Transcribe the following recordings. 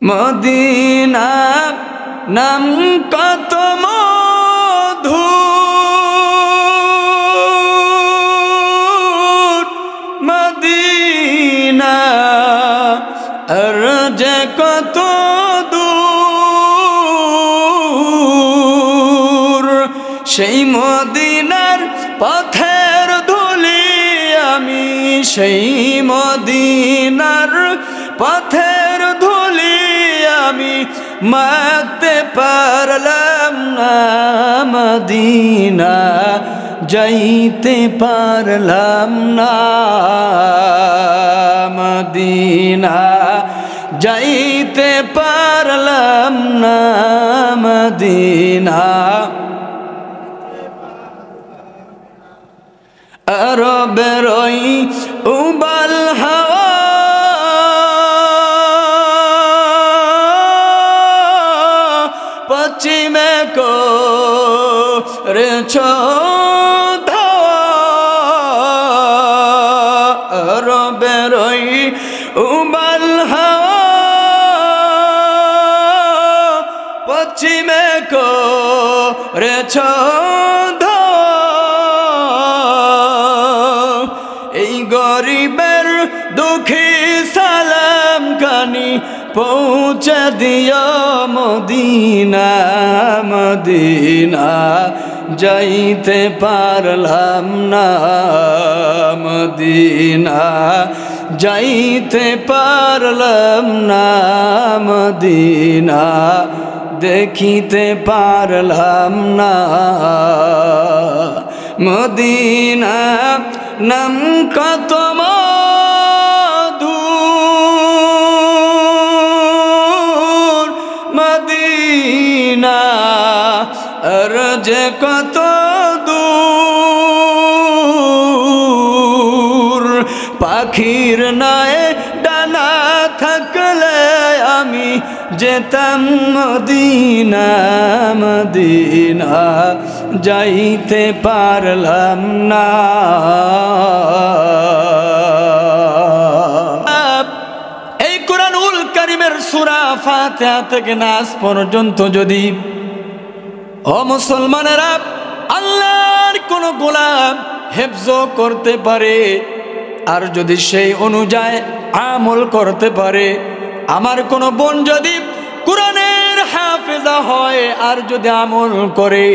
Medina নাম কত মধুর, মদিনা আর যে কত দূর, সেই মদিনার পথের ধুলি আমি, সেই মদিনার পথের ধুলি আমি মাখতে পারলাম না, মদিনা যাইতে পারলাম না, মদিনা যাইতে পারলাম না, মদিনা আরবের ওই উবাল হাওয়া পশ্চিমে করেছ ধাওয়া, আরবের ওই উবাল হাওয়া পশ্চিমে করেছ গরিবের দুঃখী সালাম কানি পৌঁছে দিও মদিনা, মদিনা যাইতে পারলাম না, মদিনা যাইতে পারলাম না, মদিনা দেখিতে পারলাম না, মদিনা নাম কত মধুর, মদিনা আর যে কত দূর, পাখির নয় ডানা থাকলে আমি যেতাম মদিনা, মদিনা যাইতে পারলাম না। এই কুরআনুল কারীমের সূরা ফাতিহা থেকে নাস পর্যন্ত যদি ও মুসলমানেরা আল্লাহর কোন গোলাম হেফজ করতে পারে আর যদি সেই অনুযায়ী আমল করতে পারে, আমার কোন বোন যদি কুরআনের হাফেজা হয় আর যদি আমল করে,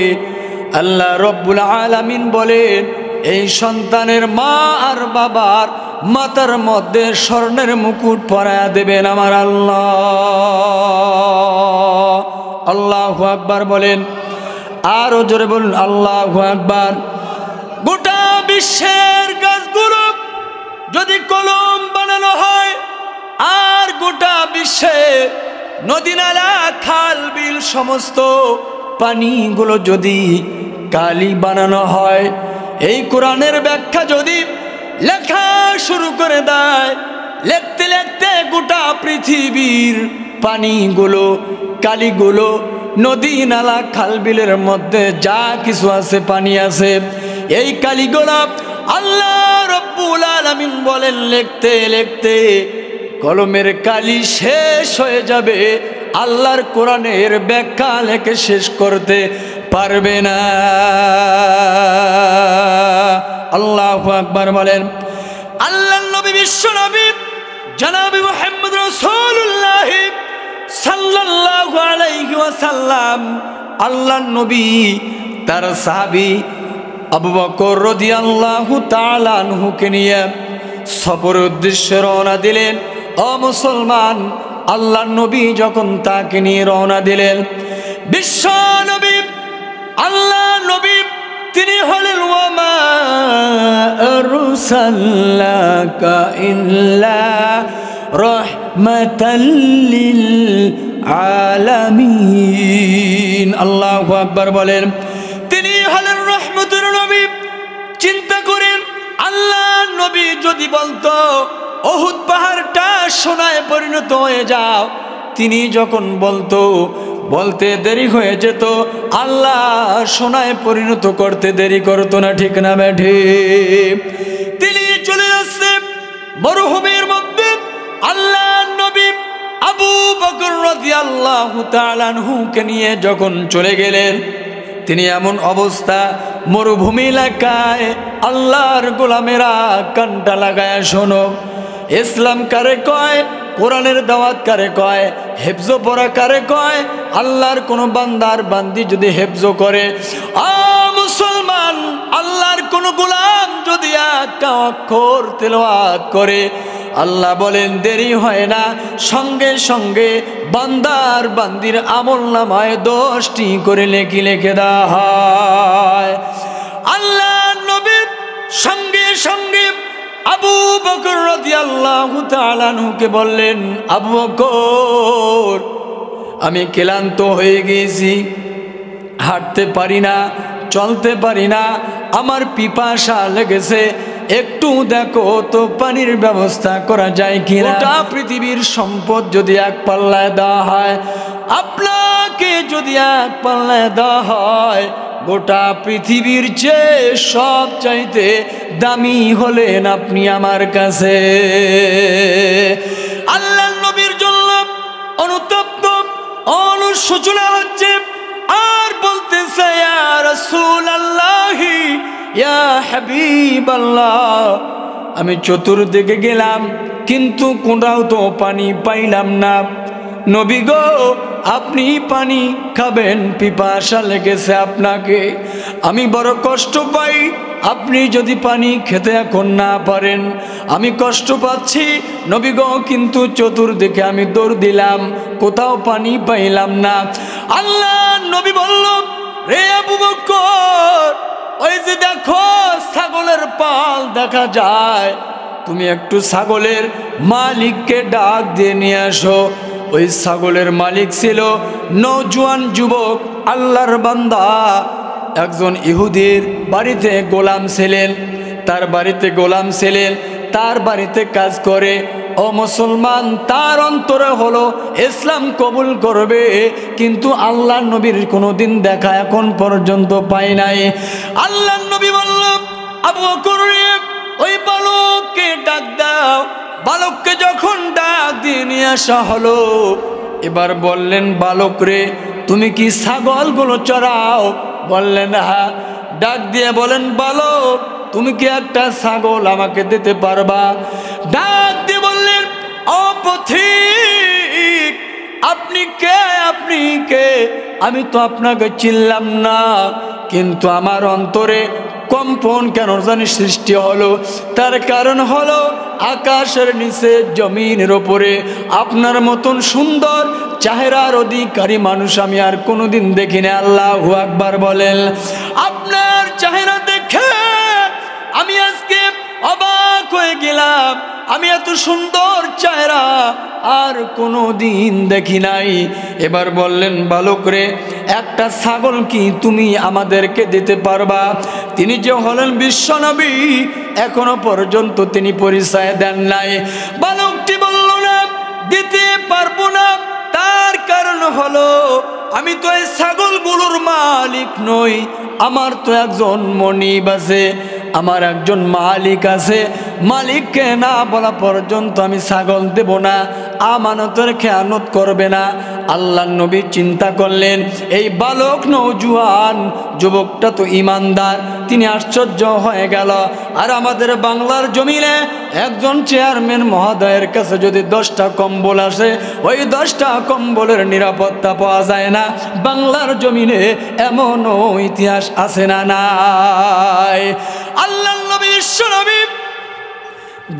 আল্লাহ রব্বুল আলামিন বলেন এই সন্তানের মা আর বাবার মাথার মধ্যে স্বর্ণের মুকুট পরায়া দেবেন আমার আল্লাহ। আল্লাহু আকবার বলেন, আরো জোরে বলুন আল্লাহু আকবার। গোটা বিশ্বের গাছগুলো যদি কলম বানানো হয় আর গোটা বিশ্বে নদী নালা খাল বিল সমস্ত পানিগুলো যদি কালি বানানো হয়, এই কোরআনের ব্যাখ্যা যদি লেখা শুরু করে দেয়, লিখতে লিখতে গোটা পৃথিবীর পানিগুলো কালিগুলো নদী নালা খাল বিলের মধ্যে যা কিছু আছে পানি আছে, এই কালিগুলো আল্লাহ রব্বুল আলামিন বলেন লিখতে লিখতে কলমের কালি শেষ হয়ে যাবে, আল্লাহর কোরআনের ব্যাখ্যা লেখে শেষ করতে পারবে না। আল্লাহু আকবার বলেন। আল্লাহর নবী বিশ্ব নবী জনাব মুহাম্মদ রাসূলুল্লাহ সাল্লাল্লাহু আলাইহি ওয়াসাল্লাম, আল্লাহর নবী তার সাহাবী আবু বকর রাদিয়াল্লাহু তাআলা আনহুকে নিয়ে সফরের উদ্দেশ্যে রওনা দিলেন। ও মুসলমান, আল্লাহর নবী যখন তাকে নিয়ে রওনা দিলেন, বিশ্ব নবী আল্লাহর নবী তিনি হলেন ওয়া মা আরসালনাকা ইল্লা রাহমাতাল লিল আলামিন। আল্লাহু আকবার বলেন, তিনি হলেন রহমতের নবী। চিন্তা করেন, আল্লাহর নবী যদি বলতো উহুদ পাহাড়টা সোনায় পরিণত হয়ে যাও, তিনি যখন বলতে দেরি হয়ে যেত, আল্লাহ সোনায় পরিণত করতে দেরি করতো না, ঠিক না বেঠি? তিনি চলে আসছে মরুভূমির মধ্যে, আল্লাহর নবী আবু বকর রাদিয়াল্লাহু তাআলা আনহুকে নিয়ে যখন চলে গেলেন, তিনি এমন অবস্থা, মরুভূমি এলাকায় আল্লাহর গোলামেরা কানটা লাগায়া শোনো, ইসলাম কারে কয়, কোরআনের দাওয়াত কারে কয়, হেফজ পড়া কারে কয়, আল্লাহর কোনো বান্দার বান্দি যদি হেফজ করে, মুসলমান, আল্লাহর কোনো গোলাম যদি একটা অক্ষর তেলাওয়াত করে, আল্লাহ বলেন দেরি হয় না, সঙ্গে সঙ্গে বান্দার বান্দির আমলনামায় 10টি করে নেকি লিখে দেওয়া হয়। আল্লাহ নবীর সঙ্গে সঙ্গে আবু বকর রাদিয়াল্লাহু তাআলা আনহুকে বললেন, আবু বকর, আমি ক্লান্ত হয়ে গেছি, হাঁটতে পারি না, চলতে পারি না, আমার পিপাসা লেগেছে, একটু দেখো তো পানির ব্যবস্থা করা যায় কিনা। গোটা পৃথিবীর সম্পদ যদি এক পাল্লায় দেওয়া হয়, আপনাকে যদি এক পাল্লায় দেওয়া হয়, গোটা পৃথিবীর চেয়ে সব চাইতে দামি হলেন আপনি আমার কাছে। আল্লাহ নবীর জন্য অনুতপ্ত, অনুশোচনা হচ্ছে, আর বলতেছে, ইয়া রাসূলুল্লাহ, ইয়া হাবিবাল্লাহ, আমি চতুর্দিকে গেলাম কিন্তু কোথাও তো পানি পাইলাম না। নবী গো, আপনি পানি খাবেন, পিপাসা লেগেছে আপনাকে, আমি বড় কষ্ট পাই, আপনি যদি পানি খেতে এখন না পারেন, আমি কষ্ট পাচ্ছি নবী গো, কিন্তু চতুর্দিকে আমি দৌড় দিলাম, কোথাও পানি পাইলাম না। আল্লাহ নবী বলল, রে আবু বকর, ওই যে দেখো ছাগলের পাল দেখা যায়, তুমি একটু ছাগলের মালিককে ডাক দিয়ে নিয়ে আসো। ওই ছাগলের মালিক ছিল নওজোয়ান যুবক, আল্লাহর বান্দা, একজন ইহুদির বাড়িতে গোলাম ছিলেন, তার বাড়িতে গোলাম ছিলেন, তার বাড়িতে কাজ করে। ও মুসলমান, তার অন্তরে হলো ইসলাম কবুল করবে, কিন্তু আল্লাহ নবীর কোনোদিন দেখা এখন পর্যন্ত পায় নাই। আল্লাহ নবী বলল, আবু বকর, ওই বালককে ডাক দাও। বালককে যখন ডাক দিয়ে নিয়ে আসা হলো, এবার বললেন, বালক রে, তুমি কি ছাগলগুলো চড়াও? বললেন হ্যাঁ। ডাক দিয়ে বলেন, বালক, তুমি কি একটা ছাগল আমাকে দিতে পারবা? ডাক দিয়ে বললেন, ও পথিক, আপনি কে? আপনি কে? আমি তো আপনাকে চিনলাম না, কিন্তু আমার অন্তরে কম্পন কেন জানি সৃষ্টি হলো। তার কারণ হলো, আকাশের নিচে জমিনের ওপরে আপনার মতন সুন্দর চেহারার অধিকারী মানুষ আমি আর কোনোদিন দেখিনি। আল্লাহু আকবার বলেন। আপনার চেহারা দেখে আমি আজকে অবাক হয়ে গেলাম, আমি এত সুন্দর চেহারা আর কোনো দিন দেখি নাই। এবার বললেন, বালক রে, একটা ছাগল কি তুমি আমাদেরকে দিতে পারবা? তিনি যে হলেন বিশ্বনবী, এখনো পর্যন্ত তিনি পরিচয় দেন নাই। বালকটি বলল, না, দিতে পারবো না। তার কারণ হলো, আমি তো এই ছাগলগুলোর মালিক নই, আমার তো একজন মনিব আছে, আমার একজন মালিক আছে। মালিককে না বলা পর্যন্ত আমি ছাগল দেব না, আমানতের খেয়ানত করবে না। আল্লাহ নবী চিন্তা করলেন, এই বালক নওজোয়ান যুবকটা তো ইমানদার, তিনি আশ্চর্য হয়ে গেল। আর আমাদের বাংলার জমিনে একজন চেয়ারম্যান মহোদয়ের কাছে যদি 10টা কম্বল আসে, ওই 10টা কম্বলের নিরাপত্তা পাওয়া যায় না। বাংলার জমিনে এমনও ইতিহাস আছে না নাই? আল্লাহ নবী, বিশ্বনবী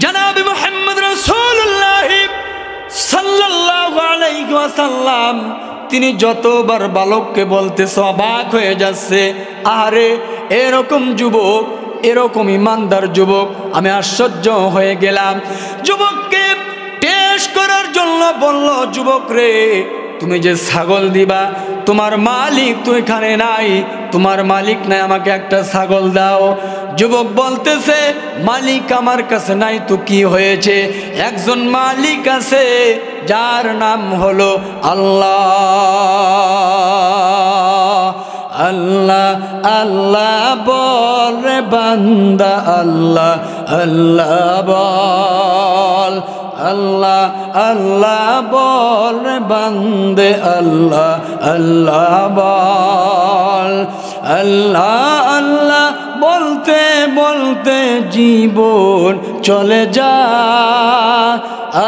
জনাবে মুহাম্মদ রাসূলুল্লাহ সাল্লাল্লাহু আলাইহি ওয়াসাল্লাম, তিনি যতবার বালককে বলতেছে অবাক হয়ে যাচ্ছে, আরে এরকম যুবক, এরকম ইমানদার যুবক, আমি আশ্চর্য হয়ে গেলাম। যুবককে টেস্ট করার জন্য বলল, যুবক রে, তুমি যে ছাগল দিবা, তোমার মালিক তো এখানে নাই, তোমার মালিক নাই, আমাকে একটা ছাগল দাও। যুবক বলতেছে, মালিক আমার কাছে নাই তো কি হয়েছে, একজন মালিক আছে যার নাম হলো আল্লাহ। আল্লাহ আল্লাহ বল রে বান্দা, আল্লাহ আল্লাহ বল, আল্লাহ আল্লাহ বল বান্দে আল্লাহ আল্লাহ বল। আল্লাহ আল্লাহ বলতে বলতে জীবন চলে যায়,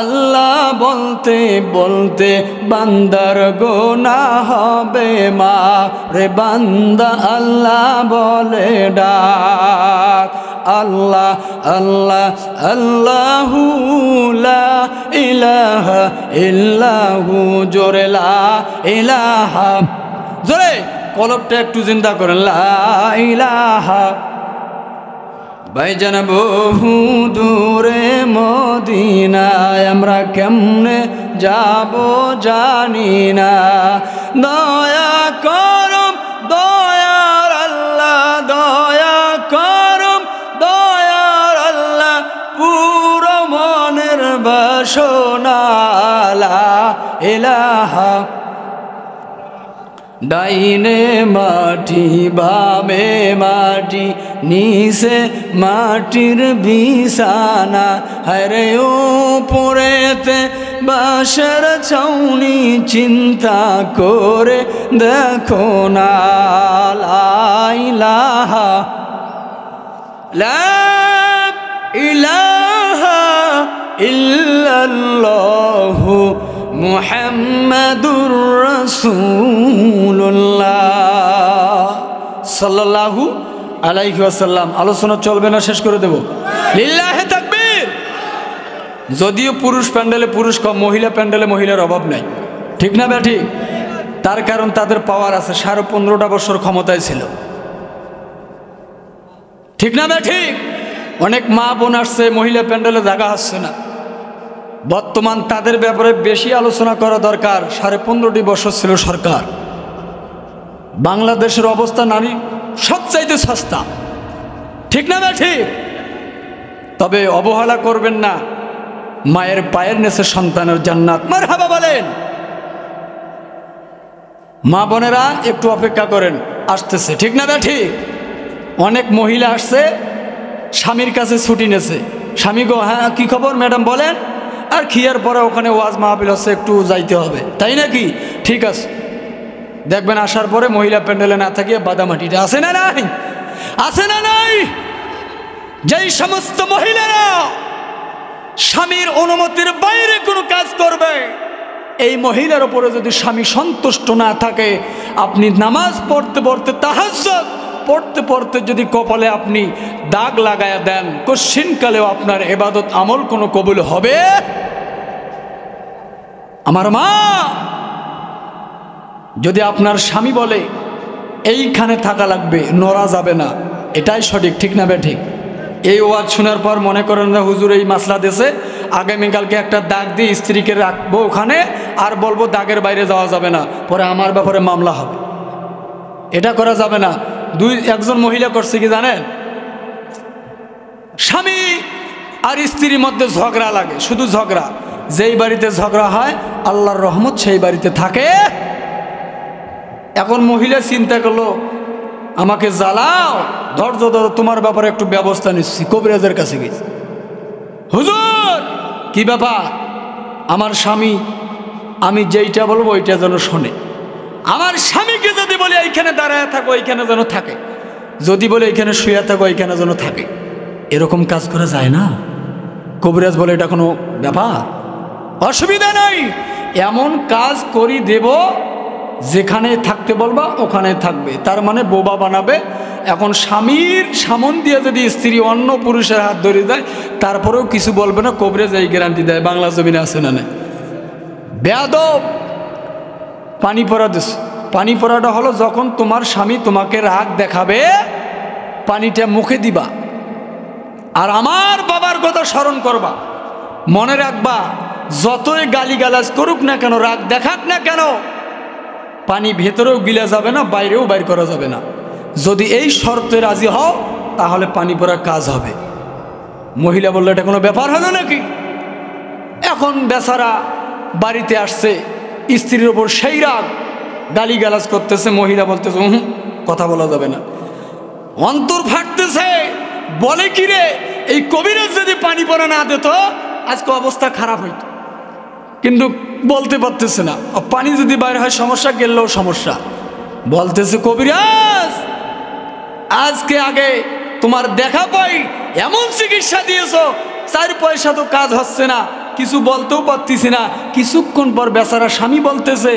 আল্লাহ বলতে বলতে বান্দার গুনাহ হবে মা রে বান্দা আল্লাহ বলে ডাক। আল্লাহ আল্লাহ আল্লাহু লা ইলাহা ইল্লাহু, জোরে লা ইলাহা, জোরে কলবটা একটু জিন্দা করেন, লা ইলাহা। ভাইজান বহু দূরে মদিনায় আমরা কেমনে যাব জানি না, দয়া করম দয়ার আল্লাহ, দয়া করম দয়ার আল্লাহ, পুরো মনের বাসনা লা ইলাহা। ডাইনে মাটি বামে মাটি নিচে মাটির বিছানা, হরে উপরেতে বাঁশের ছাউনি চিন্তা করে দেখো না, লা ইলাহা লা ইলাহা ইল্লাল্লাহু মুহাম্মাদুর রাসূলুল্লাহ সাল্লাল্লাহু আলাইহি ওয়াসাল্লাম। আলোচনা চলবে না, শেষ করে দেব। লিল্লাহি তাকবীর। যদিও পুরুষ প্যান্ডেলে পুরুষ কম, মহিলা প্যান্ডেলে মহিলার অভাব নাই, ঠিক না ব্যাঠি? তার কারণ তাদের পাওয়ার আছে, 15.5 বছর ক্ষমতায় ছিল, ঠিক না ব্যাঠি? অনেক মা বোন আসছে, মহিলা প্যান্ডেলে জায়গা আসছে না। বর্তমান তাদের ব্যাপারে বেশি আলোচনা করা দরকার। 15.5 বছর ছিল সরকার। বাংলাদেশের অবস্থা নারী সবচাইতে সস্তা, ঠিক না ঠিক? তবে অবহেলা করবেন না, মায়ের পায়ের নিচে সন্তানের জান্নাত। মারহাবা বলেন। মা বোনেরা একটু অপেক্ষা করেন, আসতেছে, ঠিক না ঠিক? অনেক মহিলা আসছে, স্বামীর কাছে ছুটি নেছে। স্বামী গো, হ্যাঁ কি খবর ম্যাডাম বলেন। আর খিয়ার পরে ওখানে ওয়াজ মাহফিল হচ্ছে, একটু যাইতে হবে, তাই নাকি? ঠিক আছে। দেখবেন আসার পরে মহিলা প্যান্ডেলে না থাকিয়ে বাদামাটিটা আছে না নাই? আছে না নাই? যেই সমস্ত মহিলারা স্বামীর অনুমতির বাইরে কোনো কাজ করবে, এই মহিলার উপরে যদি স্বামী সন্তুষ্ট না থাকে, আপনি নামাজ পড়তে পড়তে, তাহাজ্জুদ পড়তে পড়তে যদি কপালে আপনি দাগ লাগায়া দেন, কশিনকালেও আপনার ইবাদত আমল কোনো কবুল হবে? আমার মা, যদি আপনার স্বামী বলে এইখানে থাকা লাগবে, নড়া যাবে না, এটাই সঠিক, ঠিক না ঠিক? এই ওয়াজ শোনার পর মনে করেন না হুজুর এই মাসলা দেশে, আগামীকালকে একটা দাগ দিয়ে স্ত্রীকে রাখবো ওখানে, আর বলবো দাগের বাইরে যাওয়া যাবে না, পরে আমার ব্যাপারে মামলা হবে। এটা করা যাবে না। একজন মহিলা করছে কি জানেন? স্বামী আর স্ত্রীর মধ্যে ঝগড়া লাগে, শুধু ঝগড়া। যেই বাড়িতে ঝগড়া হয় আল্লাহর রহমত সেই বাড়িতে থাকে। এখন মহিলা চিন্তা করলো, আমাকে জ্বালাও, ধৈর্য ধরো, তোমার ব্যাপারে একটু ব্যবস্থা নিচ্ছি। কবিরাজের কাছে গেছি, হুজুর কি ব্যাপার? আমার স্বামী আমি যেইটা বলবো ওইটা যেন শোনে। আমার স্বামীকে যদি বলে এইখানে দাঁড়ায় থাকো, এইখানে যেন থাকে, যদি বলে এইখানে শুয়ে থাকো, এইখানে যেন থাকে। এরকম কাজ করা যায় না। কবিরাজ বলে এটা কোনো ব্যাপার, অসুবিধা নাই, এমন কাজ করি দেব, যেখানে থাকতে বলবা ওখানে থাকবে। তার মানে বোবা বানাবে। এখন স্বামীর সামন দিয়ে যদি স্ত্রী অন্য পুরুষের হাত ধরে দেয়, তারপরেও কিছু বলবে না। কবিরাজ এই গ্যারান্টি দেয়, বাংলা জমিনে আছে না নাই? বেয়াদব। পানি পড়া দিস। পানি পড়াটা হলো যখন তোমার স্বামী তোমাকে রাগ দেখাবে, পানিটা মুখে দিবা, আর আমার বাবার কথা স্মরণ করবা। মনে রাখবা, যতই গালিগালাজ করুক না কেন, রাগ দেখাক না কেন, পানি ভেতরেও গিলা যাবে না, বাইরেও বাইর করা যাবে না। যদি এই শর্তে রাজি হও, তাহলে পানি পড়ার কাজ হবে। মহিলা বললে এটা কোনো ব্যাপার হলো নাকি? এখন বেচারা বাড়িতে আসছে, স্ত্রীর ওপর সেই রাগ, গালিগালাজ করতেছে। মহিলা বলতেছে কথা বলা যাবে না। অন্তর ফাটতেছে, বলে কি রে, এই কবিরাজ যদি পানি পড়া না দিত আজকে অবস্থা খারাপ হইত, কিন্তু বলতে পারতেছে না। পানি যদি বাইরে হয় সমস্যা, গেলেও সমস্যা। বলতেছে কবিরাজ আজকে আগে তোমার দেখা পাই এমন চিকিৎসা দিয়েছো, 4 পয়সা তো কাজ হচ্ছে না, কিছু বলতেও পারতেছি না। কিছুক্ষণ পর বেচারা স্বামী বলতেছে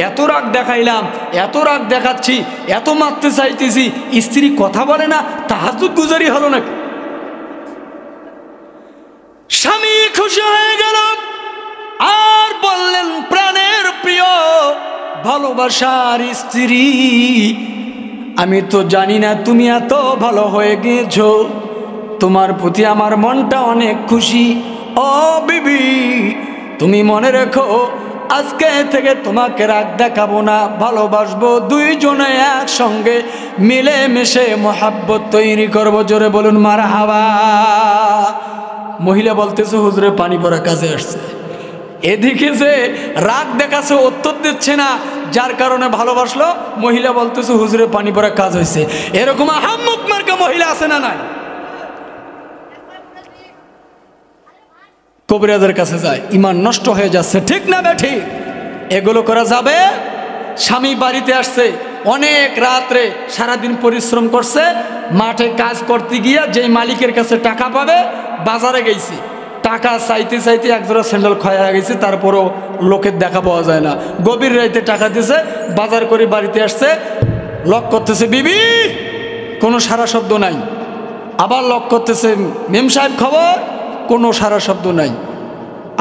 এত রাগ দেখাইলাম, এত রাগ দেখাচ্ছি, এত মারতে চাইতেছি, স্ত্রী কথা বলে না, তাহাজ্জুদ গুজারি হলো নাকি? স্বামী খুশি হয়ে গেল আর বললেন প্রাণের প্রিয় ভালোবাসার স্ত্রী, আমি তো জানি না তুমি এত ভালো হয়ে গেছো, তোমার প্রতি আমার মনটা অনেক খুশি। ও বিবি, তুমি মনে রেখো আজকে থেকে তোমাকে রাগ দেখাবো না, ভালোবাসবো, দুইজনে একসঙ্গে মিলে মিশে মহাব্বত তৈরি করবো। জোরে বলুন মারহাবা। মহিলা বলতেছে হুজুরে পানি ভরা কাজে আসছে, এদিকে যে রাগ দেখাচ্ছে উত্তর দিচ্ছে না, যার কারণে ভালোবাসলো। মহিলা বলতেছে হুজুরে পানি ভরা কাজ হয়েছে। এরকম আহাম্মক মার্কা মহিলা আছে না নাই? কবিরাজের কাছে যায়, ইমান নষ্ট হয়ে যাচ্ছে, ঠিক না বেঠি? এগুলো করা যাবে? স্বামী বাড়িতে আসছে, অনেক রাত্রে সারাদিন পরিশ্রম করছে, মাঠে কাজ করতে গিয়া যেই মালিকের কাছে টাকা পাবে, বাজারে গেছে, টাকা চাইতে চাইতে একজোড়া স্যান্ডেল ক্ষয় হয়ে গেছে, তারপরও লোকের দেখা পাওয়া যায় না। গভীর রাইতে টাকা দিছে, বাজার করে বাড়িতে আসছে, লক করতেছে বিবি, কোনো সারা শব্দ নাই। আবার লক করতেছে মেম সাহেব খবর, কোনো সারা শব্দ নাই।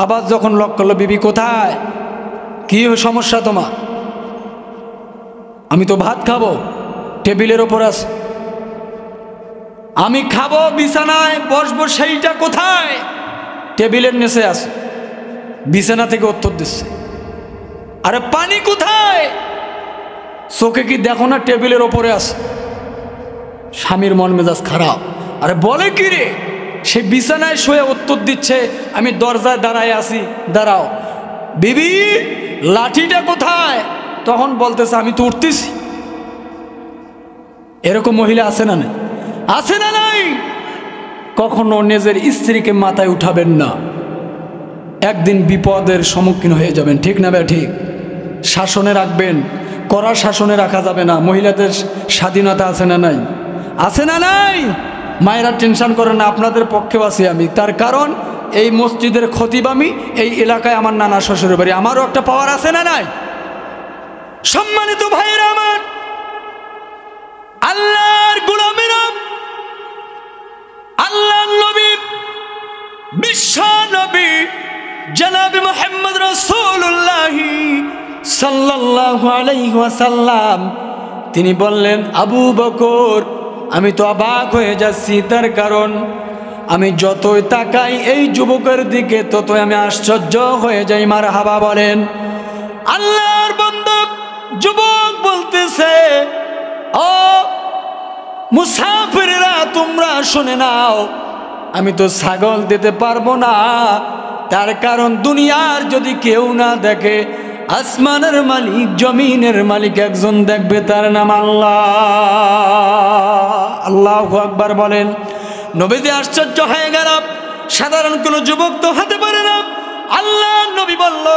আবার যখন লক করলো, বিবি কোথায়, কি সমস্যা তোমার? আমি তো ভাত খাবো, টেবিলের ওপর আছে, আমি খাবো, বিছানায় বসবো, সেইটা কোথায়? টেবিলের নিচে আছে। বিছানা থেকে উত্তর দিচ্ছে, আরে পানি কোথায়? চোখে কি দেখো না টেবিলের ওপরে আছে। স্বামীর মন মেজাজ খারাপ, আরে বলে কি রে? সে বিছানায় শুয়ে উত্তর দিচ্ছে, আমি দরজায় দাঁড়ায় আছি, দাঁড়াও। বিবি লাঠিটা কোথায়? তখন বলতেছে আমি তো উঠতেছি। এরকম মহিলা আছে না নাই? আছে না নাই? কখনো নিজের স্ত্রীকে মাথায় উঠাবেন না, একদিন বিপদের সম্মুখীন হয়ে যাবেন, ঠিক না ভাই? ঠিক। শাসনে রাখবেন, কড়া শাসনে রাখা যাবে না। মহিলাদের স্বাধীনতা আছে না নাই? আছে না নাই? মায়েরা টেনশন করেন না, আপনাদের পক্ষেও আছি আমি। তার কারণ এই মসজিদের খতিব আমি, এই এলাকায় আমার নানা শ্বশুরের বাড়ি, আমারও একটা পাওয়ার আছে না নাই? সম্মানিত ভাইরা আমার, আল্লাহর গোলামেরা, আল্লাহর নবী, বিশ্ব নবী জনাবে মুহাম্মদ রাসূলুল্লাহ সাল্লাল্লাহু আলাইহি ওয়াসাল্লাম, তিনি বললেন আবু বকর, আমি তো অবাক হয়ে যাচ্ছি, তার কারণ আমি যতই তাকাই এই যুবকের দিকে ততই আমি আশ্চর্য হয়ে যাই। মারহাবা বলেন। আল্লাহর বান্দা যুবক বলতেছে, ও মুসাফিররা তোমরা শুনে নাও, আমি তো ছাগল দিতে পারবো না, তার কারণ দুনিয়ার যদি কেউ না দেখে, আসমানের মালিক জমিনের মালিক একজন দেখবে, তার নাম আল্লাহ। আল্লাহু আকবার বলেন। নবীজি আশ্চর্য হয়ে গেল, সাধারণ কোন যুবক তো হতে পারে না। আল্লাহ নবী বলল,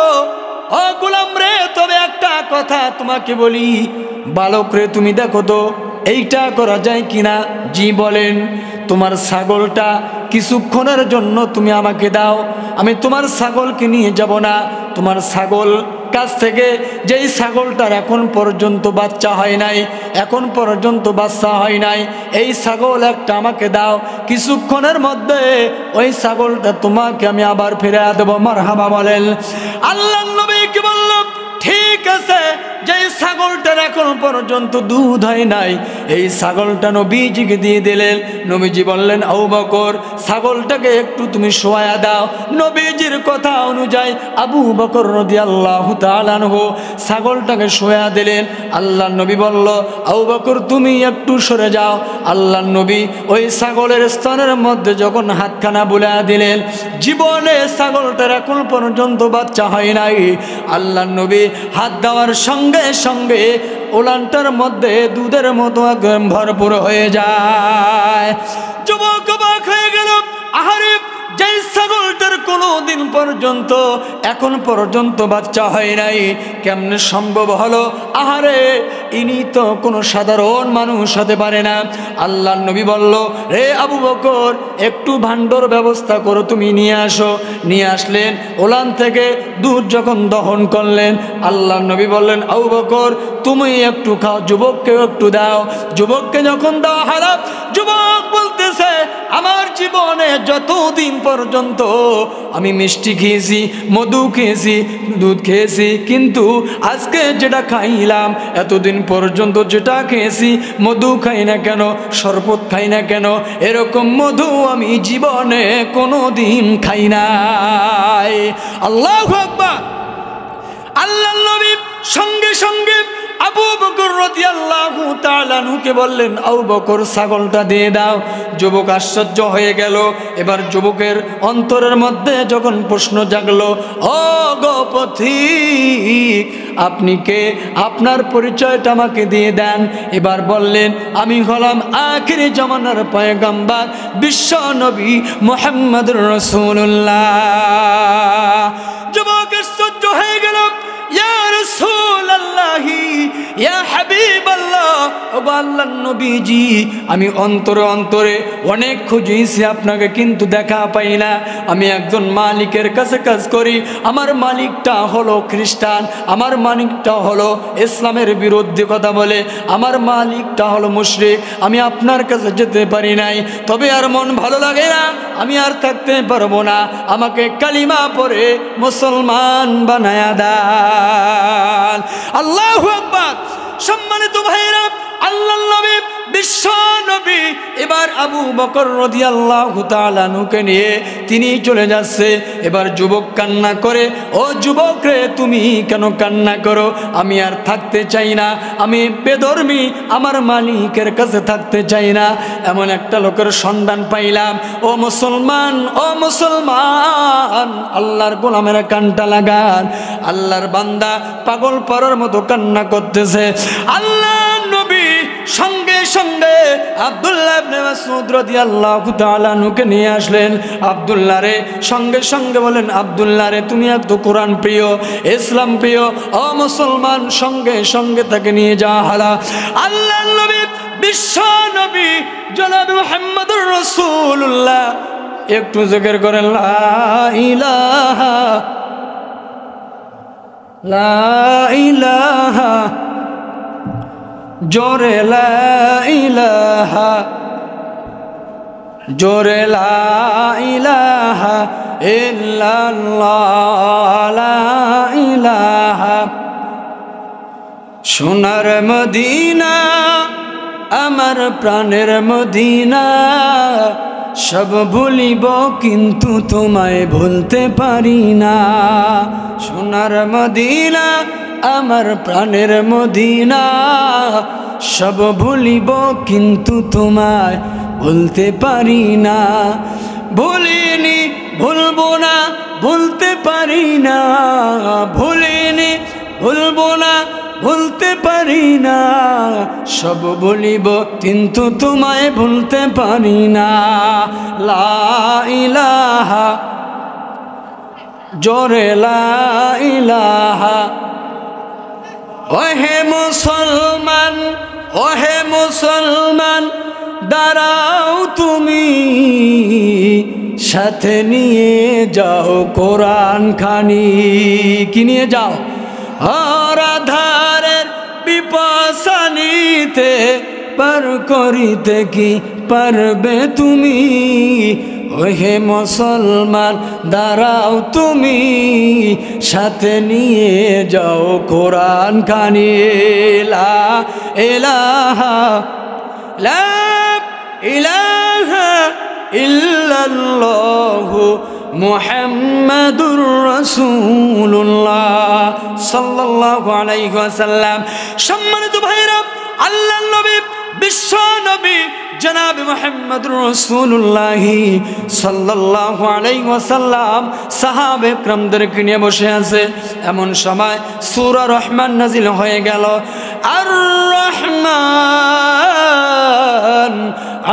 ও গোলাম রে, তবে একটা কথা তোমাকে বলি, বালক রে, তুমি দেখো তো এইটা করা যায় কিনা। জি বলেন। তোমার ছাগলটা কিছুক্ষণের জন্য তুমি আমাকে দাও, আমি তোমার ছাগলকে নিয়ে যাব না। তোমার ছাগল কাছ থেকে যেই ছাগলটার এখন পর্যন্ত বাচ্চা হয় নাই, এখন পর্যন্ত বাচ্চা হয় নাই, এই ছাগল একটা আমাকে দাও, কিছুক্ষণের মধ্যে ওই ছাগলটা তোমাকে আমি আবার ফিরে দেবো। মারহাবা বলেন। আল্লাহ নবী কি বলল, ঠিক আছে, যেই ছাগলটার এখন পর্যন্ত দুধ হয় নাই, এই ছাগলটা নবীজিকে দিয়ে দিলেন। নবীজি বললেন, আবু বকর, ছাগলটাকে একটু তুমি শোয়া দাও। নবীজির কথা অনুযায়ী আবু বকর রাদিয়াল্লাহু তাআলা আনহু ছাগলটাকে শোয়া দিলেন। আল্লাহ নবী বলল, আবু বকর তুমি একটু সরে যাও। আল্লাহ নবী ওই ছাগলের স্তনের মধ্যে যখন হাতখানা বুলা দিলেন, জীবনে ছাগলটার এখন পর্যন্ত বাচ্চা হয় নাই। আল্লাহ নবী হাত দেওয়ার সঙ্গে সঙ্গে ওলানটার মধ্যে দুধের মতো একদম ভরপুর হয়ে যায়। যুবক অবাক হয়ে গেল, আহারে যেই ছাগলটার কোনোদিন পর্যন্ত এখন পর্যন্ত বাচ্চা হয় নাই, কেমনে সম্ভব হলো? আহারে, ইনি তো কোনো সাধারণ মানুষ হতে পারে না। আল্লাহর নবী বলল, রে আবু বকর, একটু ভাণ্ডর ব্যবস্থা করো, তুমি নিয়ে আসো। নিয়ে আসলেন। ওলান থেকে দুধ যখন দহন করলেন, আল্লাহর নবী বললেন, আবু বকর তুমি একটু খাও, যুবককেও একটু দাও। যুবককে যখন দেওয়া হলো, যুবক বলতেছে, আমার জীবনে যতদিন পর্যন্ত আমি মিষ্টি খেয়েছি, মধু খেয়েছি, দুধ খেয়েছি, কিন্তু আজকে যেটা খাইলাম, এতদিন পর্যন্ত যেটা খেয়েছি, মধু খাই না কেন, শরবত খাই না কেন, এরকম মধু আমি জীবনে কোনো দিন খাই নাই। আল্লাহু আকবার। আল্লাহর নবী সঙ্গে সঙ্গে আবু বকর রাদিয়াল্লাহু তাআলা আনহুকে বললেন, আবু বকর ছাগলটা দিয়ে দাও। যুবক আশ্চর্য হয়ে গেল। এবার যুবকের অন্তরের মধ্যে যখন প্রশ্ন জাগলো, ও গো পথিক, আপনি কে? আপনার পরিচয়টা আমাকে দিয়ে দেন। এবার বললেন, আমি হলাম আখিরি জামানার পয়গম্বর বিশ্ব নবী মুহাম্মদুর রাসূলুল্লাহ। যুবক আশ্চর্য হয়ে গেল, ইয়া রাসূলুল্লাহ, ইয়া হাবিবাল্লাহ, ও আল্লাহর নবীজি, আমি অন্তরে অন্তরে অনেক খুঁজেছি আপনাকে, কিন্তু দেখা পাই না। আমি একজন মালিকের কাছে কাজ করি, আমার মালিকটা হলো খ্রিস্টান, আমার মালিকটা হলো ইসলামের বিরুদ্ধে কথা বলে, আমার মালিকটা হলো মুশরিক। আমি আপনার কাছে যেতে পারি নাই, তবে আর মন ভালো লাগে না, আমি আর থাকতে পারবো না, আমাকে কালিমা পড়ে মুসলমান বানায়া দেন। আল্লাহু আকবার। সম্মানিত ভাইরা, আল্লাহর নবী বিশ্ব নবী এবার আবু বকর রাদিয়াল্লাহু তাআলা আনহুকে নিয়ে তিনি চলে যাচ্ছে। এবার যুবক কান্না করে, ও যুবক রে, তুমি কেন কান্না করো? আমি আর থাকতে চাই না, আমি বেধর্মী, আমার মালিকের কাছে থাকতে চাই না। এমন একটা লোকের সন্ধান পাইলাম। ও মুসলমান, ও মুসলমান, আল্লাহর গোলামের কানটা লাগান। আল্লাহর বান্দা পাগল পরার মতো কান্না করতেছে। আল্লাহ নবী সঙ্গে সঙ্গে আব্দুল্লাহ ইবনে মাসউদ রাদিয়াল্লাহু তাআলা আনহুকে নিয়ে আসলেন। আব্দুল্লাহ রে সঙ্গে সঙ্গে বলেন, আব্দুল্লাহ রে, তুমি একটু কোরআন প্রিয়, ইসলাম প্রিয়, ও মুসলমান। সঙ্গে সঙ্গে তাকে নিয়ে যাওয়া হলো। আল্লাহর নবী বিশ্ব নবী জনাব মুহাম্মদুর রাসূলুল্লাহ, একটু জিকির করেন, লা ইলাহা, লা ইলাহা, জোরে লা ইলাহা, জোরে লা ইলাহা ইল্লাল্লাহ, লা ইলাহা। সোনার মদিনা, আমার প্রাণের মদিনা, সব ভুলিব কিন্তু তোমায় ভুলতে পারি না। সোনার মদিনা, আমার প্রাণের মদিনা, সব ভুলিব কিন্তু তোমায় ভুলতে পারি না। ভুলিনি, ভুলবো না, ভুলতে পারি না। ভুলিনি, ভুলবো না, ভুলতে পারি না। সব ভুলিব কিন্তু তোমায় ভুলতে পারি না। লা ইলাহা, জোরে লা ইলাহা। ওহে মুসলমান, ওহে মুসলমান, দাঁড়াও তুমি, সাথে নিয়ে যাও কোরআন খানি। কি নিয়ে যাও? আধারের বিপাশানিতে পার করিতে কি পারবে তুমি? ওহে মুসলমান, দাঁড়াও তুমি, সাথে নিয়ে যাও কোরআন খানি। লা ইলাহা, লা ইলাহা ইল্লাল্লাহু মুহাম্মাদুর রাসূলুল্লাহ সাল্লাল্লাহু আলাইহি ওয়াসাল্লাম। সম্মানিত ভাইরা, আল্লাহর নবী বিশ্ব নবী জনাব মুহাম্মদুর রাসূলুল্লাহ সাল্লাল্লাহু আলাইহি ওয়াসাল্লাম সাহাবে کرامদেরকে নিয়ে বসে আছে। এমন সময় সূরা রহমান নাজিল হয়ে গেল। আর রহমান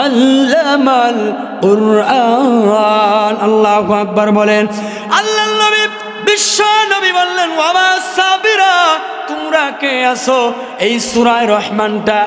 আল্লামাল কুরআন। আল্লাহু আকবার বলেন। আল্লাহর নবী বিশ্ব নবী বললেন, ওয়ামা সাবিরা, তোমরা কে আছো? এই সূরা রহমানটা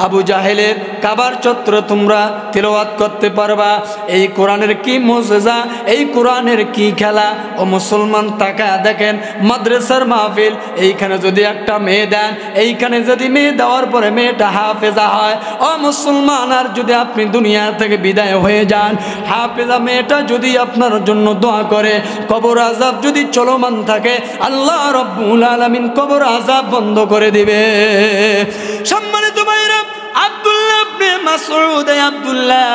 আবু জাহেলের কাবার চত্বরে তোমরা তিলাওয়াত করতে পারবা। এই কোরআনের কি মুজিজা, এই কোরআনের কি খেলা। ও মুসলমান তাকা দেখেন, মাদ্রাসার মাহফিল, এইখানে যদি একটা মেয়ে দেন, এইখানে যদি মেয়ে দেওয়ার পরে মেয়েটা হাফেজা হয়, ও মুসলমান, আর যদি আপনি দুনিয়া থেকে বিদায় হয়ে যান, হাফেজা মেয়েটা যদি আপনার জন্য দোয়া করে, কবর আযাব যদি চলমান থাকে, আল্লাহ রাব্বুল আলামিন কবর আযাব বন্ধ করে দিবে। সম্মানিত ভাইরা, আব্দুল্লাহ ইবনে মাসউদ, আব্দুল্লাহ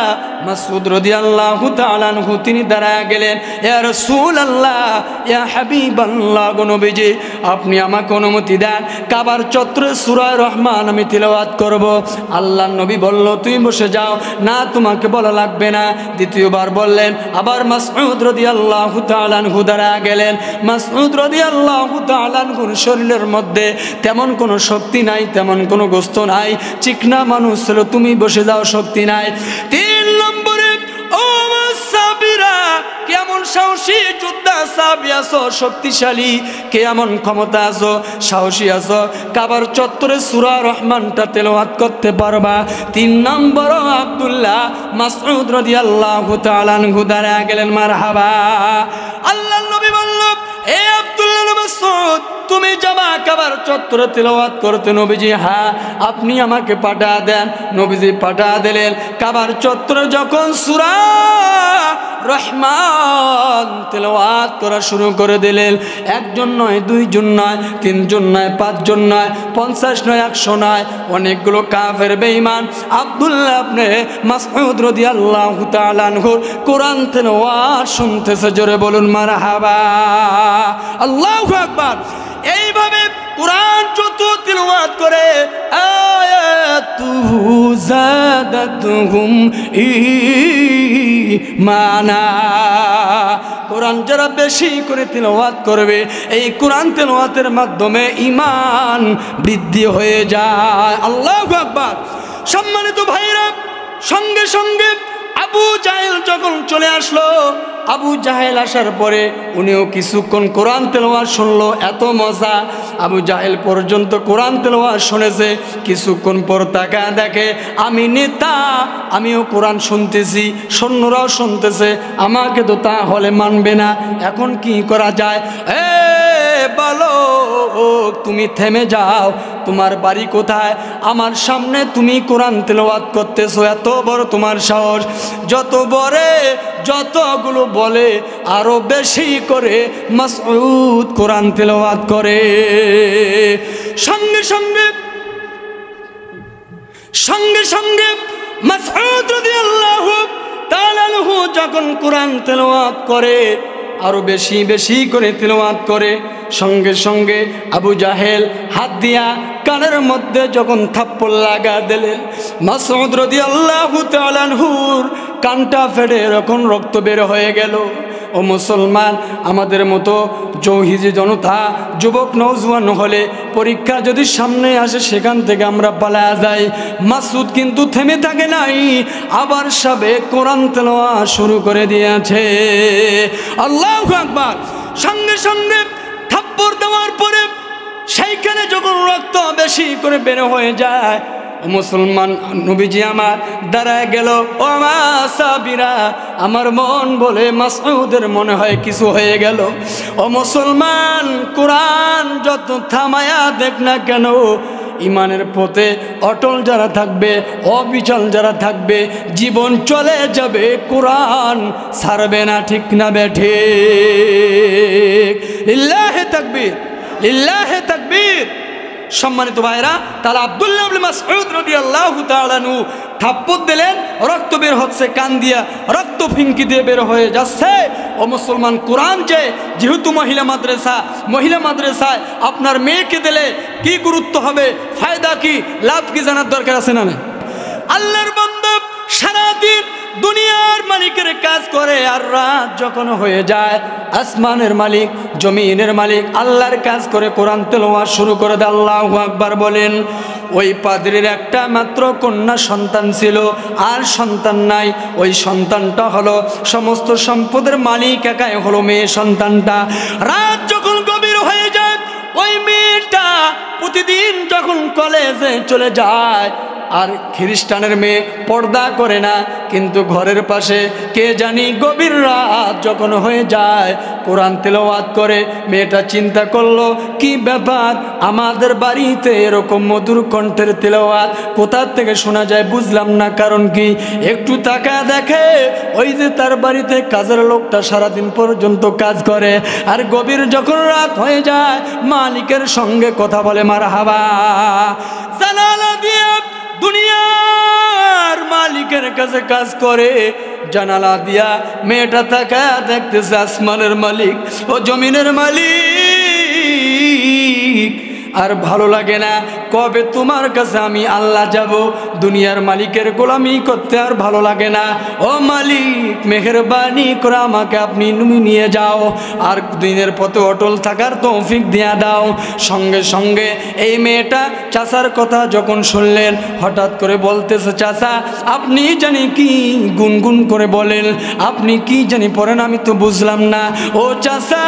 মাসউদ রাদিয়াল্লাহু তাআলা আনহু তিনি দাঁড়ায় গেলেন, ইয়া রাসূলুল্লাহ, ইয়া হাবিবাল্লাহ, গো নবীজি, আপনি আমাকে অনুমতি দেন, কাবার চত্বরে সূরা রহমান আমি তিলাওয়াত করব। আল্লাহর নবী বলল, তুমি বসে যাও। না, তোমাকে বলা লাগবে না। দ্বিতীয়বার বললেন, আবার মাসউদ রাদিয়াল্লাহু তাআলা আনহু দাঁড়ায় গেলেন। মাসউদ রাদিয়াল্লাহু তাআলা আনহুর শরীরের মধ্যে তেমন কোনো শক্তি নাই, তেমন কোনো গোস্ত নাই, চিকনা মানুষ ছিল, তুমি বসে যাও, শক্তি নাই। 3 নম্বরে, ও সাবিরা, কেমন সাহসী যোদ্ধা সাহাবী আছো, শক্তিশালী, কেমন ক্ষমতা আছো, সাহসী আছো, কাবার চত্বরে সূরা রহমানটা তেলাওয়াত করতে পারবা। 3 নম্বর, আব্দুল্লাহ মাসউদ রাদিয়াল্লাহু তাআলা আনহু দাঁড়ায় গেলেন। মারহাবা। আল্লাহর নবী বলল, এ আব্দুল্লাহ মাসউদ, তুমি যাবা কাবার চত্বরে তিলাওয়াত করতে? নবীজি, হ্যাঁ, আপনি আমাকে পাঠা দেন। নবীজি পাঠা দিলেন। কাবার চত্বরে যখন সূরা রহমান তিলাওয়াত করা শুরু করে দিলেন, 1 জন নয়, 2 জন নয়, 3 জন নয়, 5 জন নয়, 50 নয়, 100 নয়, অনেকগুলো কাফের বেঈমান আব্দুল্লাহ ইবনে মাসউদ রাদিয়াল্লাহু তাআলা আনহু কোরআন তিলাওয়াত শুনতেছে। জোরে বলুন মারহাবা। আল্লাহু আকবার। এইভাবে কোরআন যত তিলাওয়াত করে, আয়াতুহু যাদাতুহুম ঈমানা, কোরআন যারা বেশি করে তিলাওয়াত করবে, এই কোরআন তিলাওয়াতের মাধ্যমে ঈমান বৃদ্ধি হয়ে যায়। আল্লাহু আকবার। সম্মানিত ভাইরা, সঙ্গে সঙ্গে আবু জাহেল যখন চলে আসলো, আবু জাহেল আসার পরে উনিও কিছুক্ষণ কোরআন তেলাওয়াত শুনলো। এত মজা, আবু জাহেল পর্যন্ত কোরআন তেলাওয়াত শুনেছে। কিছুক্ষণ পর তাকা দেখে আমি নেতা, আমিও কোরআন শুনতেছি, সৈন্যরাও শুনতেছে, আমাকে তো তাহলে মানবে না, এখন কি করা যায়? বলো, তুমি থেমে যাও, তোমার বাড়ি কোথায়? আমার সামনে তুমি কোরআন তেলাওয়াত করতেছো, এত বড় তোমার সাহস! যত বড়, যতগুলো বলে আরো বেশি করে মাসউদ কোরআন তেলাওয়াত করে। সঙ্গে সঙ্গে মাসউদ রাদিয়াল্লাহু তাআলা আনহু যখন কোরআন তেলাওয়াত করে, আরো বেশি বেশি করে তিলাওয়াত করে, সঙ্গে সঙ্গে আবু জাহেল হাত দিয়া কানের মধ্যে যখন থাপ্পড় লাগা দিলেন, মাসউদ রাদিয়াল্লাহু তাআলা আনহুর কানটা ফেটে এরকম রক্ত বের হয়ে গেল। ও মুসলমান, আমাদের মতো জৌহিজি জনতা, যুবক নওজওয়ান হলে পরীক্ষা যদি সামনে আসে, সেখান থেকে আমরা পালায়া যাই। মাসউদ কিন্তু থেমে থাকে নাই, আবার সবে কোরআন তেলাওয়াত শুরু করে দিয়েছে। আল্লাহু আকবার। সঙ্গে সঙ্গে থাপ্পড় দেওয়ার পরে সেইখানে যখন রক্ত বেশি করে বের হয়ে যায়, মুসলমান নবীজি আমার দাঁড়ায় গেল। ও আমার সাহাবীরা, আমার মন বলে মাসউদের মনে হয় কিছু হয়ে গেল। ও মুসলমান, কোরআন যত থামায়া দেখ না কেন, ইমানের পথে অটল যারা থাকবে, অবিচল যারা থাকবে, জীবন চলে যাবে, কোরআন ছাড়বে না। ঠিক না বেঠে? লিল্লাহি তাকবীর, লিল্লাহি তাকবীর। সম্মানিত ভাইরা, তাহলে আব্দুল্লাহ ইবনে মাসউদ রাদিয়াল্লাহু তাআলা আনহু থাপ্পড় দিলেন, রক্ত বের হচ্ছে কান দিয়া, রক্ত ফিনকি দিয়ে বের হয়ে যাচ্ছে। ও মুসলমান, কোরআন যেহেতু মহিলা মাদ্রাসায় আপনার মেয়েকে দিলে কি গুরুত্ব হবে, ফায়দা কি, লাভ কি জানার দরকার আছে না? আল্লাহর বান্দা সারাদিন দুনিয়ার মালিকের কাজ করে, আর রাত যখন হয়ে যায়, আসমানের মালিক, জমিনের মালিক আল্লাহর কাজ করে কোরআন তেলাওয়াত শুরু করে দেয়। আল্লাহু আকবার বলেন। ওই পাদ্রীর একটা মাত্র কন্যা সন্তান ছিল, আর সন্তান নাই। ওই সন্তানটা হলো সমস্ত সম্পদের মালিক, একাই হলো মেয়ে সন্তানটা। রাত যখন গভীর হয়ে যায়, ওই মেয়েটা প্রতিদিন যখন কলেজে চলে যায়, আর খ্রিস্টানের মেয়ে পর্দা করে না, কিন্তু ঘরের পাশে কে জানি গভীর রাত যখন হয়ে যায় কোরআন তেলাওয়াত করে। মেয়েটা চিন্তা করলো, কি ব্যাপার, আমাদের বাড়িতে এরকম মধুর কণ্ঠের তেলাওয়াত কোথা থেকে শোনা যায়, বুঝলাম না কারণ কি। একটু তাকায় দেখে, ওই যে তার বাড়িতে কাজের লোকটা সারাদিন পর্যন্ত কাজ করে, আর গভীর যখন রাত হয়ে যায় মালিকের সঙ্গে কথা বলে মারহাবা। জানালা দিয়ে দুনিয়ার মালিকের কাছে কাজ করে, জানালা দিয়া মেয়েটা তাকায় দেখতেছে আসমানের মালিক ও জমিনের মালিক। আর ভালো লাগে না, কবে তোমার কাছে আমি আল্লাহ যাব, দুনিয়ার মালিকের গোলামি করতে আর ভালো লাগে না। ও মালিক, মেহেরবানি করে আমাকে আপনি নিয়ে যাও, আর দিনের পথে অটল থাকার তৌফিক দিয়া দাও। সঙ্গে সঙ্গে এই মেয়েটা চাচার কথা যখন শুনলেন, হঠাৎ করে বলতেছে, চাচা আপনি জানি কি গুনগুন করে বলেন, আপনি কি জানি পড়েন, আমি তো বুঝলাম না। ও চাচা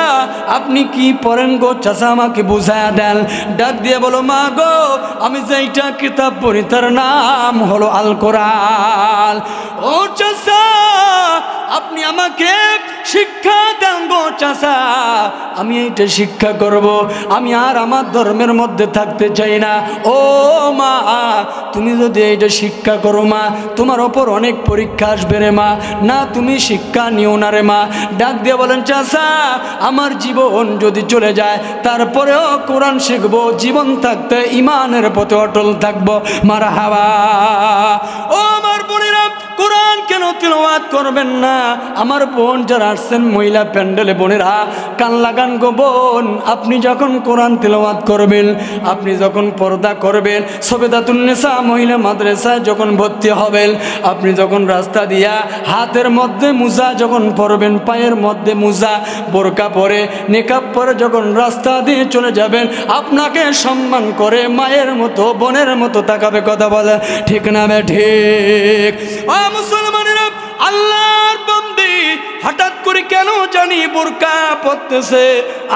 আপনি কি পড়েন গো, চাচা আমাকে বুঝায়া দেন। ডাক দিয়ে বলো, মা গো আমি যেইটা কিতাব পড়ি তার নাম হলো আল কোরআন। ও চাচা আপনি আমাকে শিক্ষা দেন গো চাচা, আমি এইটা শিক্ষা করব, আমি আর আমার ধর্মের মধ্যে থাকতে চাই না। ও মা তুমি যদি এইটা শিক্ষা করো মা, তোমার ওপর অনেক পরীক্ষা আসবে রে মা, না তুমি শিক্ষা নিও না রে মা। ডাক দিয়ে বলেন, চাচা আমার জীবন যদি চলে যায় তারপরেও কোরআন শিখবো, জীবন থাকতে ইমানের পথে অটল থাকবো। মারহাবা। ও আমার বোনেরা, কোরআন কেন তিলাওয়াত করবেন না? আমার বোন যারা আসছেন মহিলা প্যান্ডেলে, বোনেরা কান লাগান গো বোন, আপনি যখন কোরআন তিলাওয়াত করবেন, আপনি যখন পর্দা করবেন, সবেদাতুন্নেসা মহিলা মাদ্রাসায় যখন ভর্তি হবেন, আপনি যখন রাস্তা দিয়া হাতের মধ্যে মুজা যখন পরবেন, পায়ের মধ্যে মুজা, বোরকা পরে নেকাব পরে যখন রাস্তা দিয়ে চলে যাবেন, আপনাকে সম্মান করে মায়ের মতো বোনের মতো তাকাবে। কথা বলে ঠিক না বে ঠিক? ও মুসলমানেরা, আল্লাহর বান্দি হঠাৎ করে কেন জানি বোরকা পরতেছে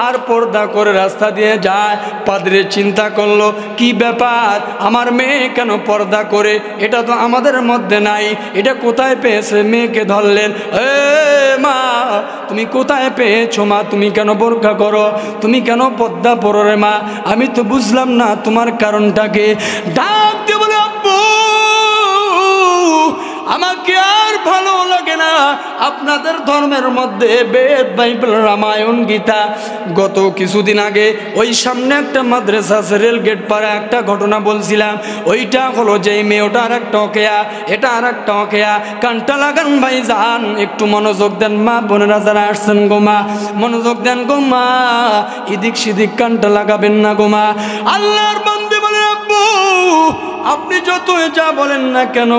আর পর্দা করে রাস্তা দিয়ে যায়। পাদ্রী চিন্তা করলো, কি ব্যাপার, আমার মেয়ে কেন পর্দা করে, এটা তো আমাদের মধ্যে নাই, এটা কোথায় পেয়েছে? মেয়েকে ধরলেন, এ মা তুমি কোথায় পেয়েছো মা, তুমি কেন বোরকা করো, তুমি কেন পর্দা পরো রে মা, আমি তো বুঝলাম না তোমার কারণটাকে। ডাক দিয়ে বলে, আব্বু আমাকে আর ভালো লাগে না আপনাদের ধর্মের মধ্যে বেদ, বাইবেল, রামায়ণ, গীতা। গত কিছুদিন আগে ওই সামনে একটা মাদ্রাসা আছে, রেলগেট পাড়া, একটা ঘটনা বলছিলাম, ওইটা হলো যে মেয়েটা আর একটা অকেয়া, এটা আর একটা অকেয়া। কানটা লাগান ভাই যান, একটু মনোযোগ দেন মা বোনেরা যারা আসছেন গো মা, মনোযোগ দেন গো মা, এদিক সেদিক কানটা লাগাবেন না গো মা। আল্লাহর বান্দা বলেন, আব্বু আপনি যত যা বলেন না কেন,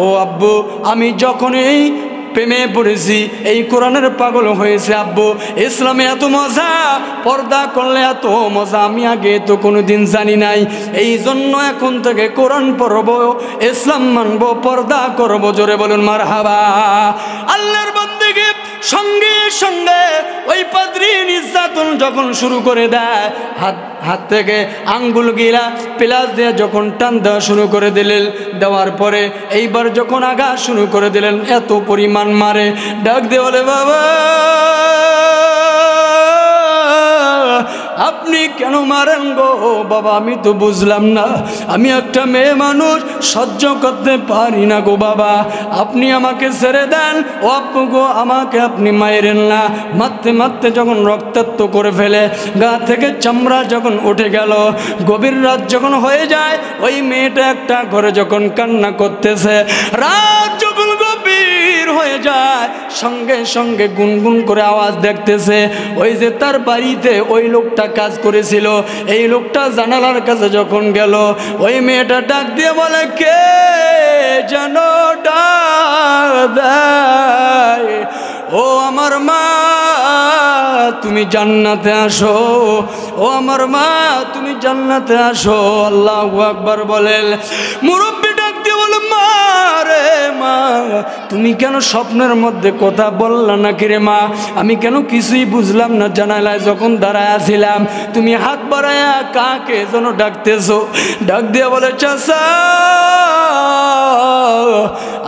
ও আব্বু আমি যখন এই প্রেমে পড়েছি, এই কোরআনের পাগল হয়েছে আব্বু, ইসলামে এত মজা, পর্দা করলে এত মজা আমি আগে তো কোনোদিন জানি নাই, এই জন্য এখন থেকে কোরআন পড়বো, ইসলাম মানবো, পর্দা করবো। জোরে বলুন মারহাবা। আল্লাহর বান্দাকে সঙ্গে সঙ্গে ওই পাদ্রী নির্যাতন যখন শুরু করে দেয়, হাত থেকে আঙ্গুল গিলা প্লাস দিয়ে যখন টান দেওয়া শুরু করে দিলেন, দেওয়ার পরে এইবার যখন আঘাত শুরু করে দিলেন, এত পরিমাণ মারে। ডাক দিয়ে বলে, বাবা আপনি কেন মারেন গো বাবা, আমি তো বুঝলাম না, আমি একটা মেয়ে মানুষ সহ্য করতে পারি না গো বাবা, আপনি আমাকে ছেড়ে দেন। ও আব্বু গো আমাকে আপনি মায়েরেন না। মারতে মারতে যখন রক্তাক্ত করে ফেলে, গা থেকে চামড়া যখন উঠে গেল, গভীর রাত যখন হয়ে যায়, ওই মেয়েটা একটা ঘরে যখন কান্না করতেছে, রাত যখন গভীর হয়ে যায়, সঙ্গে সঙ্গে গুনগুন করে আওয়াজ দেখতেছে, ওই যে তার বাড়িতে ওই লোকটা কাজ করেছিল, এই লোকটা জানালার কাছে যখন গেল, ওই মেয়েটা ডাক দিয়ে বলে, কে যেন ডাক দেয়, ও আমার মা তুমি জান্নাতে আসো, ও আমার মা তুমি জান্নাতে আসো। আল্লাহু আকবার বলেন। মুরব্বি ডাক দিয়ে বলে, মা রে মা, তুমি কেন স্বপ্নের মধ্যে কথা বললা নাকি রে মা? আমি কেন কিছুই বুঝলাম না। জানালায় যখন দাঁড়ায় আছিলাম তুমি হাত বাড়ায়া কাকে যেন ডাকতেছো। ডাক দিয়ে বলে, চাচা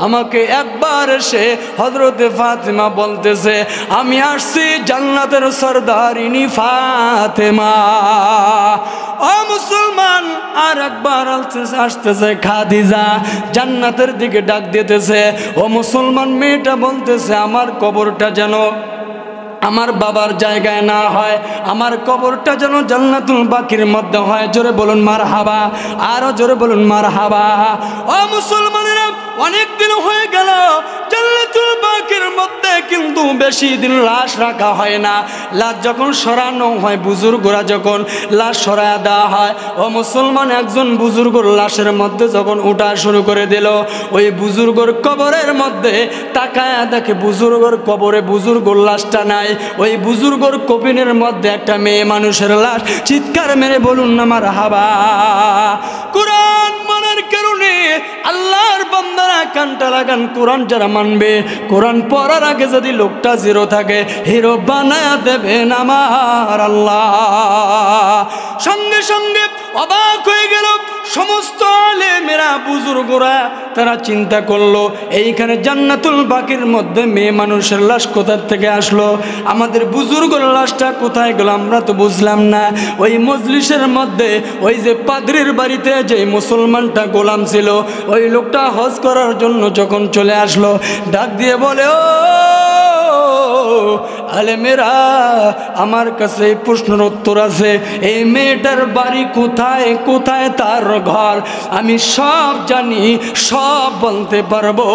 আমাকে একবার এসে হযরতে ফাতেমা বলতেছে আমি আসছি জান্নাতের সরদারিনী ফাতেমা। ও মুসলমান, আর একবার আসতেছে খাদিজা জান্নাতের দিকে ডাক দিতেছে। ও মুসলমান, মেয়েটা বলতেছে আমার কবরটা যেন আমার বাবার জায়গায় না হয়, আমার কবরটা যেন জান্নাতুল বাকির মধ্যে হয়। জোরে বলুন মারহাবা, আরো জোরে বলুন মারহাবা। ও মুসলমানেরা, অনেক দিন হয়ে গেল জান্নাতুল বাকির মধ্যে কিন্তু বেশি দিন লাশ রাখা হয় না। লাশ যখন সরানো হয়, বুজুর্গরা যখন লাশ সরায়া দেওয়া হয়, ও মুসলমান একজন বুজুর্গর লাশের মধ্যে যখন উঠা শুরু করে দিল, ওই বুজুর্গর কবরের মধ্যে তাকায়া দেখে বুজুর্গর কবরে বুজুর্গর লাশটা নাই, ওই বুজুর্গর কফিনের মধ্যে একটা মেয়ে মানুষের লাশ। চিৎকার মেরে বলুন না মারহাবা। কোরআন মানার কারণে আল্লাহর বান্দারা কানটা লাগান। কোরআন যারা মানবে, কোরআন পড়ার আগে যদি লোকটা জিরো থাকে, হিরো বানায়া দেবেন আমার আল্লাহ। সঙ্গে সঙ্গে অবাক হয়ে গেল সমস্ত আলেমেরা, বুজুর্গরা। তারা চিন্তা করলো এইখানে জান্নাতুল বাকির মধ্যে মেয়ে মানুষের লাশ কোথা থেকে আসলো? আমাদের বুজুর্গর লাশটা কোথায় গেল? আমরা তো বুঝলাম না। ওই মজলিসের মধ্যে ওই যে পাদ্রীর বাড়িতে যে মুসলমানটা গোলাম ছিল, ওই লোকটা হজ করার জন্য যখন চলে আসলো, ডাক দিয়ে বলে, ও আলেমেরা, আমার কাছে এই প্রশ্নের উত্তর আছে। এই মেয়েটার বাড়ি কোথায়, কোথায় তার ঘর? আমি সব জানি, সব বলতে পারবো।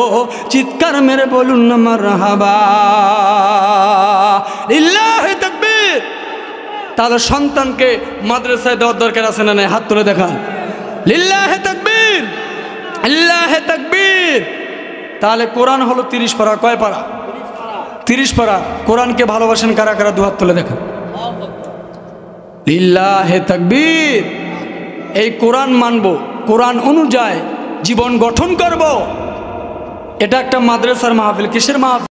চিৎকার মেরে বলুন না মারহাবা। লিল্লাহি তাকবীর। তাহলে সন্তানকে মাদ্রাসায় দেওয়ার দরকার আছে না নাই? হাত তুলে দেখান। লিল্লাহি তাকবীর, লিল্লাহি তাকবীর। তাহলে কোরআন হলো 30 পারা। কয় পারা? 30 পারা। কোরআনকে ভালোবাসেন কারা কারা? দুহাত তুলে দেখান। লিল্লাহি তাকবীর। এই কোরআন মানব, কোরআন অনুযায়ী জীবন গঠন করব। এটা একটা মাদ্রাসার মাহফিল। কিসের মাহফিল?